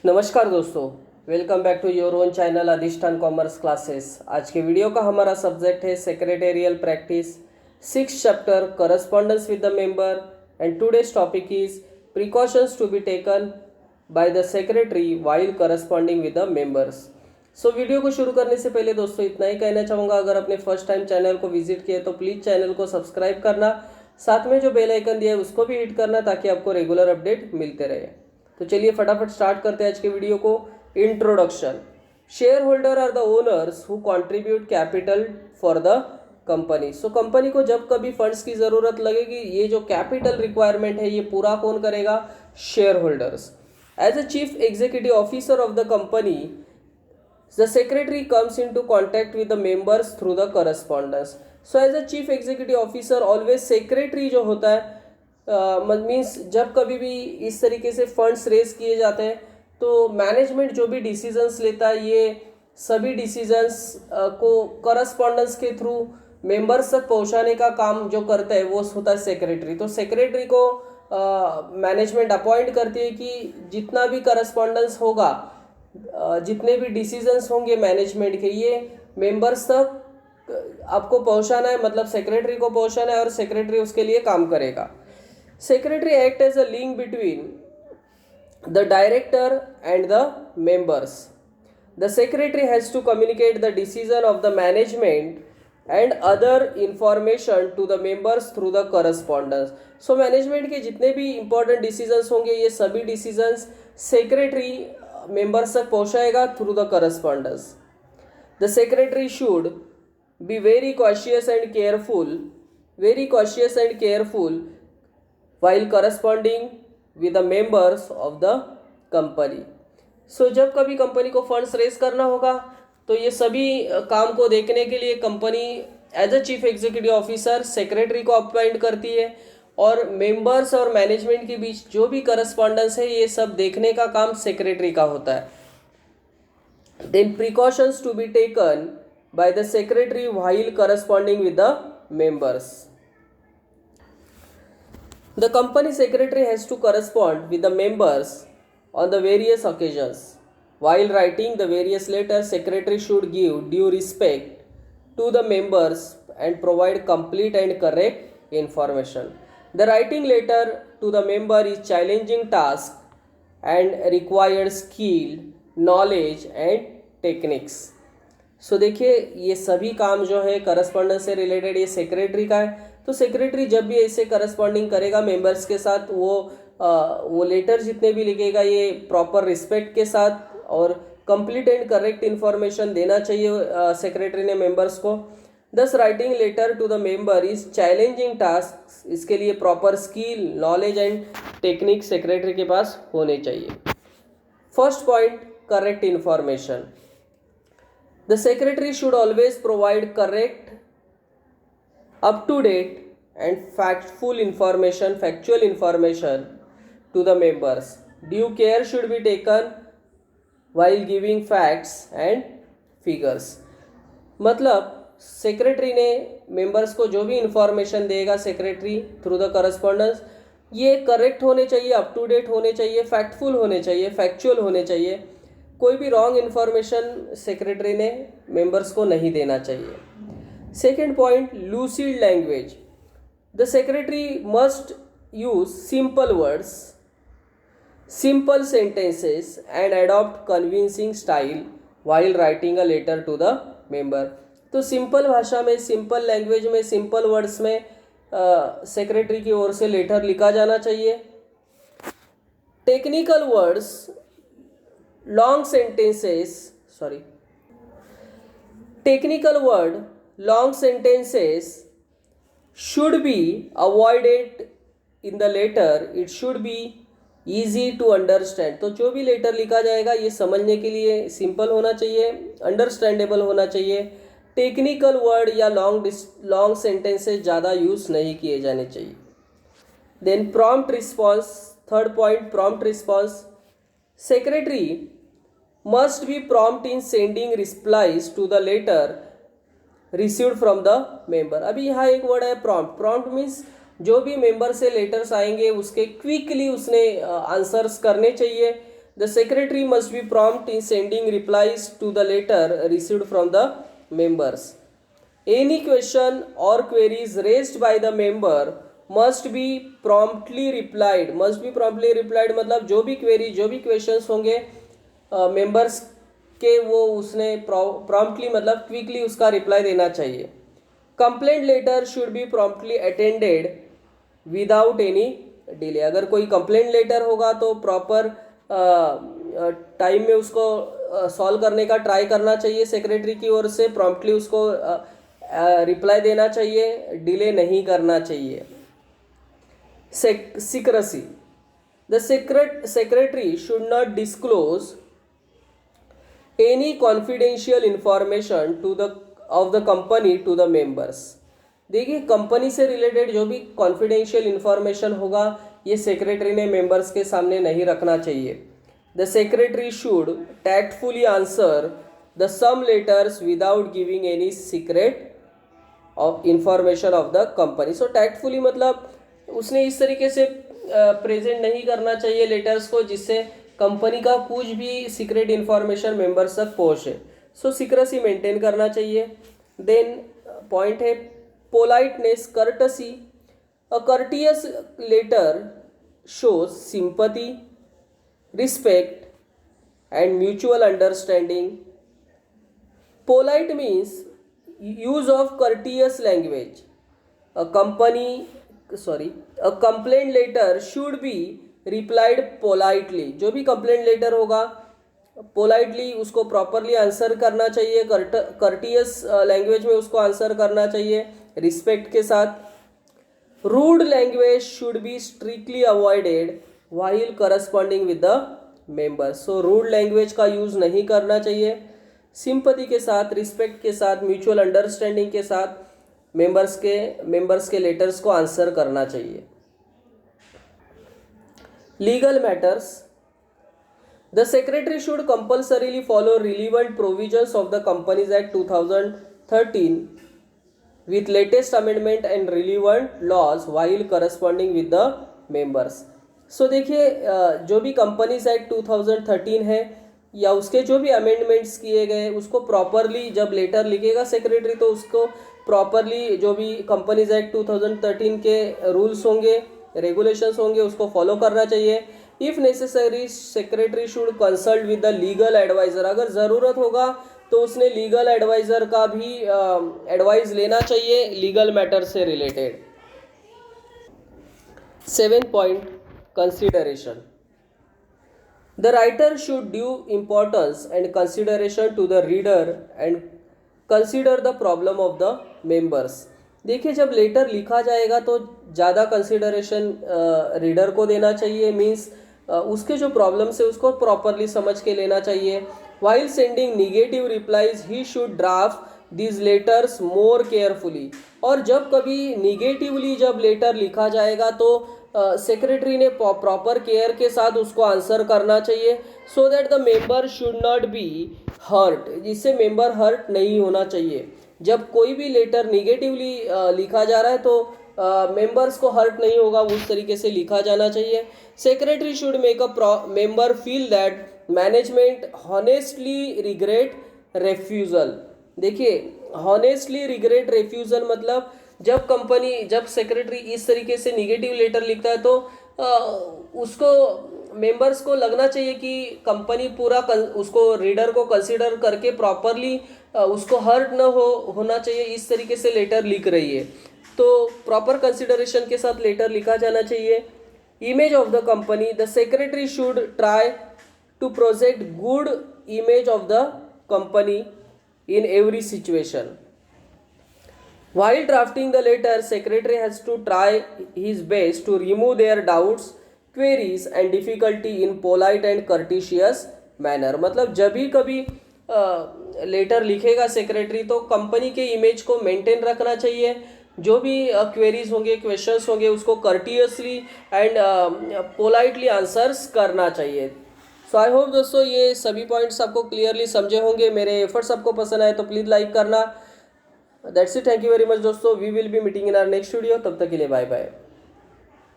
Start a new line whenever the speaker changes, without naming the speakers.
नमस्कार दोस्तों, welcome back to your own channel Adhishthan commerce classes. आज के वीडियो का हमारा सब्जेक्ट है secretarial practice 6 chapter correspondence with the member and today's topic is precautions to be taken by the secretary while corresponding with the members. So video को शुरू करने से पहले दोस्तों इतना ही कहना चाहूँगा, अगर आपने फर्स्ट टाइम चैनल को विजिट किया तो प्लीज़ चैनल को सब्सक्राइब करना, साथ में जो बेल आइकन दिया है उसको भी हिट करना ताकि आपको रेगुलर अपडेट मिलते रहे। तो चलिए फटाफट स्टार्ट करते हैं आज के वीडियो को। Introduction. Share holder are the owners who contribute capital for the company. So company को जब कभी फंड्स की ज़रूरत लगेगी, ये जो कैपिटल रिक्वायरमेंट है ये पूरा कौन करेगा? Share holders. As a chief executive officer of the company, the secretary comes into contact with the members through the correspondence. So as a chief executive officer always secretary जो होता है means जब कभी भी इस तरीके से फंड्स रेज किए जाते हैं तो मैनेजमेंट जो भी डिसीजंस लेता है ये सभी डिसीजंस को करस्पॉन्डेंस के थ्रू मेंबर्स तक पहुंचाने का काम जो करता है वो होता है सेक्रेटरी। तो सेक्रेटरी को मैनेजमेंट अपॉइंट करती है कि जितना भी करस्पॉन्डेंस होगा, जितने भी डिसीजंस होंगे मैनेजमेंट के, ये मेंबर्स तक आपको पहुंचाना है, मतलब सेक्रेटरी को पहुंचाना है और सेक्रेटरी उसके लिए काम करेगा। Secretary act as a link between the director and the members. The secretary has to communicate the decision of the management and other information to the members through the correspondence. So management के जितने भी important decisions होंगे ये सभी decisions secretary members तक पहुंचाएगा through the correspondence. The secretary should be very cautious and careful while corresponding with the members of the company. सो जब कभी कंपनी को फंड्स रेज करना होगा तो ये सभी काम को देखने के लिए company as a chief executive officer secretary को अपॉइंट करती है और मेंबर्स और मैनेजमेंट के बीच जो भी करस्पॉन्डेंस है ये सब देखने का काम सेक्रेटरी का होता है। Then precautions to be taken by the secretary while corresponding with the members. The company secretary has to correspond with the members on the various occasions. While writing the various letters, secretary should give due respect to the members and provide complete and correct information. The writing letter to the member is challenging task and requires skill, knowledge and techniques. सो देखिए ये सभी काम जो है correspondence से related ये secretary का है। तो सेक्रेटरी जब भी ऐसे करस्पॉन्डिंग करेगा मेंबर्स के साथ वो लेटर जितने भी लिखेगा ये प्रॉपर रिस्पेक्ट के साथ और कंप्लीट एंड करेक्ट इन्फॉर्मेशन देना चाहिए सेक्रेटरी ने मेंबर्स को। Thus writing letter to the member is challenging task, इसके लिए proper skill, knowledge and technique secretary के पास होने चाहिए। First point, correct information. The secretary should always provide correct, up-to-date and factual information to the members. Due care should be taken while giving facts and figures. मतलब secretary ने members को जो भी information देगा सेक्रेटरी थ्रू द करस्पॉन्डेंस ये correct होने चाहिए, up to date होने चाहिए, फैक्टफुल होने चाहिए, फैक्चुअल होने चाहिए। कोई भी रॉन्ग इन्फॉर्मेशन सेक्रेटरी ने मेंबर्स को नहीं देना चाहिए। Second point, lucid language. The secretary must use simple words, simple sentences and adopt convincing style while writing a letter to the member. तो सिंपल भाषा में, सिंपल लैंग्वेज में, सिंपल वर्ड्स में सेक्रेटरी की ओर से लेटर लिखा जाना चाहिए। Technical words, long sentences should be avoided in the letter. It should be easy to understand. तो जो भी लेटर लिखा जाएगा ये समझने के लिए सिंपल होना चाहिए, अंडरस्टैंडेबल होना चाहिए। टेक्निकल वर्ड या लॉन्ग सेंटेंसेस ज़्यादा यूज़ नहीं किए जाने चाहिए। Then prompt response. Third point, prompt response. Secretary must be prompt in sending replies to the letter received from the member. अभी यहाँ एक वर्ड है prompt. Prompt means जो भी मेंबर से लेटर्स आएंगे उसके क्विकली उसने आंसर्स करने चाहिए। The secretary must be prompt in sending replies to the letter received from the members. Any question or queries raised by the member must be promptly replied. Must be promptly replied मतलब जो भी query जो भी questions होंगे members के वो उसने promptly मतलब quickly उसका reply देना चाहिए. Complaint letter should be promptly attended without any delay. अगर कोई complaint letter होगा तो proper टाइम में उसको सॉल्व करने का ट्राई करना चाहिए सेक्रेटरी की ओर से. प्रॉम्प्टली उसको रिप्लाई देना चाहिए, डिले नहीं करना चाहिए. Secrecy. The secretary should not disclose any confidential information to the of the company to the members. देखिए कंपनी से रिलेटेड जो भी कॉन्फिडेंशियल इंफॉर्मेशन होगा ये सेक्रेटरी ने मेंबर्स के सामने नहीं रखना चाहिए. The secretary should tactfully answer the some letters without giving any secret of information of the company. So tactfully मतलब उसने इस तरीके से प्रेजेंट नहीं करना चाहिए लेटर्स को जिससे कंपनी का कुछ भी सीक्रेट इंफॉर्मेशन मेंबर्स तक पहुँचे. सो सीक्रेसी मेंटेन करना चाहिए. देन पॉइंट है politeness, courtesy. A courteous letter shows sympathy, respect and mutual understanding. Polite means use of courteous language. A complaint letter should be replied politely. जो भी complaint letter होगा politely उसको properly answer करना चाहिए, courteous language में उसको answer करना चाहिए, रिस्पेक्ट के साथ. Rude language should be strictly avoided while corresponding with the members. So rude language का यूज़ नहीं करना चाहिए. सिंपैथी के साथ, रिस्पेक्ट के साथ, म्यूचुअल अंडरस्टैंडिंग के साथ मेंबर्स के लेटर्स को आंसर करना चाहिए. Legal matters. The secretary should compulsorily follow relevant provisions of the Companies Act 2013 with latest amendment and relevant laws while corresponding with the members. So देखिए जो भी कंपनीज एक्ट 2013 है या उसके जो भी अमेंडमेंट्स किए गए उसको प्रॉपरली जब लेटर लिखेगा सेक्रेटरी तो उसको प्रॉपरली जो भी कंपनीज एक्ट 2013 के रूल्स होंगे, रेगुलेशंस होंगे उसको फॉलो करना चाहिए. If necessary secretary should consult with the legal adviser. अगर ज़रूरत होगा तो उसने लीगल एडवाइज़र का भी एडवाइस लेना चाहिए लीगल मैटर से related. 7th point, consideration. The writer should due importance and consideration to the reader and consider the problem of the members. देखिए जब लेटर लिखा जाएगा तो ज़्यादा कंसिडरेशन रीडर को देना चाहिए. मीन्स उसके जो प्रॉब्लम्स है उसको प्रॉपरली समझ के लेना चाहिए. While sending negative replies he should draft these letters more carefully. और जब कभी निगेटिवली जब लेटर लिखा जाएगा तो सेक्रेटरी ने प्रॉपर केयर के साथ उसको आंसर करना चाहिए so that the member should not be hurt. जिससे मेंबर हर्ट नहीं होना चाहिए. जब कोई भी लेटर निगेटिवली लिखा जा रहा है तो मेंबर्स को हर्ट नहीं होगा, उस तरीके से लिखा जाना चाहिए. Secretary should make a member feel that management honestly regret refusal. देखिए हॉनेस्टली रिग्रेट रेफ्यूज़ल मतलब जब सेक्रेटरी इस तरीके से निगेटिव लेटर लिखता है तो उसको मेंबर्स को लगना चाहिए कि कंपनी पूरा उसको रीडर को कंसीडर करके प्रॉपरली उसको हर्ट न होना चाहिए, इस तरीके से लेटर लिख रही है. तो प्रॉपर कंसिडरेशन के साथ लेटर लिखा जाना चाहिए. Image of the company. The secretary should try to project good image of the company in every situation. While drafting the letter, secretary has to try his best to remove their doubts, queries and difficulty in polite and courteous manner. मतलब जब भी कभी letter लिखेगा secretary तो company के image को maintain रखना चाहिए. जो भी क्वेरीज होंगे, क्वेश्चंस होंगे उसको कर्टियसली एंड पोलाइटली आंसर्स करना चाहिए. सो आई होप दोस्तों ये सभी पॉइंट्स आपको क्लियरली समझे होंगे. मेरे एफर्ट्स आपको पसंद आए तो प्लीज़ लाइक करना. That's it. Thank you very much दोस्तों. We will be meeting in our next video. तब तक के लिए बाय बाय.